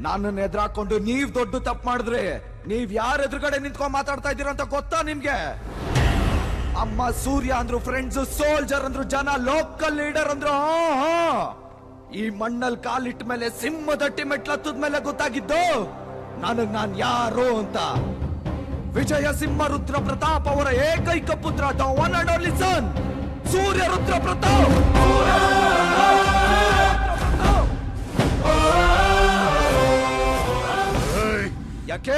ನನ್ನನ್ನು ಎದುರಾಕೊಂಡು ನೀವ್ ದೊಡ್ಡ ತಪ್ಪು ಮಾಡಿದ್ರಿ. ನೀವ್ ಯಾರ ಎದುರುಗಡೆ ನಿಂತ್ಕೊಂಡ್ ಮಾತಾಡ್ತಾ ಇದ್ದೀರಾ ಅಂತ ಗೊತ್ತಾ ನಿಮ್ಗೆ? ಅಮ್ಮ ಸೂರ್ಯ ಅಂದ್ರು ಫ್ರೆಂಡ್ಸ್, ಸೋಲ್ಜರ್ ಅಂದ್ರು ಜನ, ಲೋಕಲ್ ಲೀಡರ್ ಅಂದ್ರು. ಈ ಮಣ್ಣಲ್ಲಿ ಕಾಲಿಟ್ಟ ಮೇಲೆ ಸಿಂಹದಟ್ಟಿ ಮೆಟ್ಲತ್ತದ ಮೇಲೆ ಗೊತ್ತಾಗಿದ್ದು ನನಗ್ ನಾನ್ ಯಾರು ಅಂತ. ವಿಜಯ ಸಿಂಹ ರುದ್ರ ಪ್ರತಾಪ್ ಅವರ ಏಕೈಕ ಪುತ್ರ, the one and only son, Surya Rudra Pratap. ಯಾಕೆ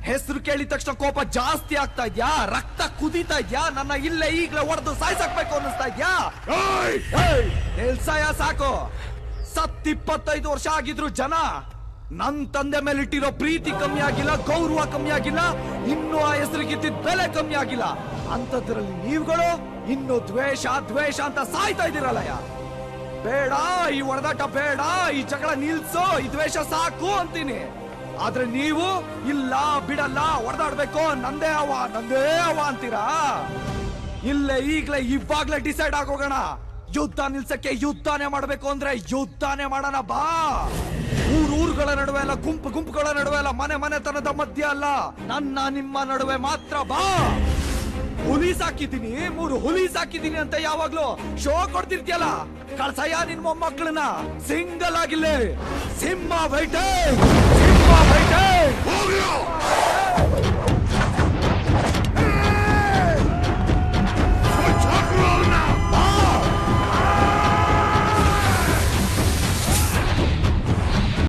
ಹೆಸರು ಕೇಳಿದ ತಕ್ಷಣ ಕೋಪ ಜಾಸ್ತಿ ಆಗ್ತಾ ಇದ್ಯಾ? ರಕ್ತ ಕುದೀತಾ ಇದ್ಯಾ? ನನ್ನ ಇಲ್ಲೇ ಈಗ್ಲೇ ಹೊಡೆದು ಸಾಯ್ಸಾಕ್ಬೇಕು ಅನ್ನಿಸ್ತಾ ಇದ್ಯಾ? ನಿಲ್ಸಯ ಸಾಕು. 25 ವರ್ಷ ಆಗಿದ್ರು ಜನ ನನ್ ತಂದೆ ಮೇಲೆ ಇಟ್ಟಿರೋ ಪ್ರೀತಿ ಕಮ್ಮಿ ಆಗಿಲ್ಲ, ಗೌರವ ಕಮ್ಮಿ ಆಗಿಲ್ಲ, ಇನ್ನು ಆ ಹೆಸರಿಗಿದ್ದ ಬೆಲೆ ಕಮ್ಮಿ ಆಗಿಲ್ಲ. ಅಂತದ್ರಲ್ಲಿ ನೀವುಗಳು ಇನ್ನು ದ್ವೇಷ ದ್ವೇಷ ಅಂತ ಸಾಯ್ತಾ ಇದ್ದೀರಲ್ಲಯ್ಯ. ಬೇಡ ಈ ಹೊಡೆದಾಟ, ಬೇಡ ಈ ಜಗಳ ನಿಲ್ಸೋ, ಈ ದ್ವೇಷ ಸಾಕು ಅಂತೀನಿ. ಆದ್ರೆ ನೀವು ಇಲ್ಲ ಬಿಡಲ್ಲ, ಹೊಡೆದಾಡ್ಬೇಕು, ನಂದೇ ಅವ ಅಂತೀರಾ. ಇಲ್ಲೇ ಈಗ್ಲೇ ಇವಾಗ್ಲೇ ಡಿಸೈಡ್ ಆಗೋಗೋಣ. ಯುದ್ಧ ನಿಲ್ಸಕ್ಕೆ ಯುದ್ಧನೇ ಮಾಡ್ಬೇಕು ಅಂದ್ರೆ ಯುದ್ಧನೇ ಮಾಡೋಣ ಬಾ. ಊರುಗಳ ನಡುವೆ ಅಲ್ಲ, ಗುಂಪುಗಳ ನಡುವೆ ಅಲ್ಲ, ಮನೆತನದ ಮಧ್ಯೆ ಅಲ್ಲ, ನನ್ನ ನಿಮ್ಮ ನಡುವೆ ಮಾತ್ರ ಬಾ. ಹುಲಿ ಸಾಕಿದ್ದೀನಿ, 3 ಹುಲಿ ಸಾಕಿದ್ದೀನಿ ಅಂತ ಯಾವಾಗ್ಲೂ ಶೋ ಕೊಡ್ತಿರ್ತೀಯಲ್ಲ, ಕಳ್ಸಯ್ಯ ನಿನ್ ಮೊಮ್ಮಕ್ಕಳನ್ನ. ಸಿಂಗಲ್ ಆಗಿಲ್ಲ, ಸಿಂಹ ವೈಟೇ, ಸಿಂಹ ವೈಟೇ.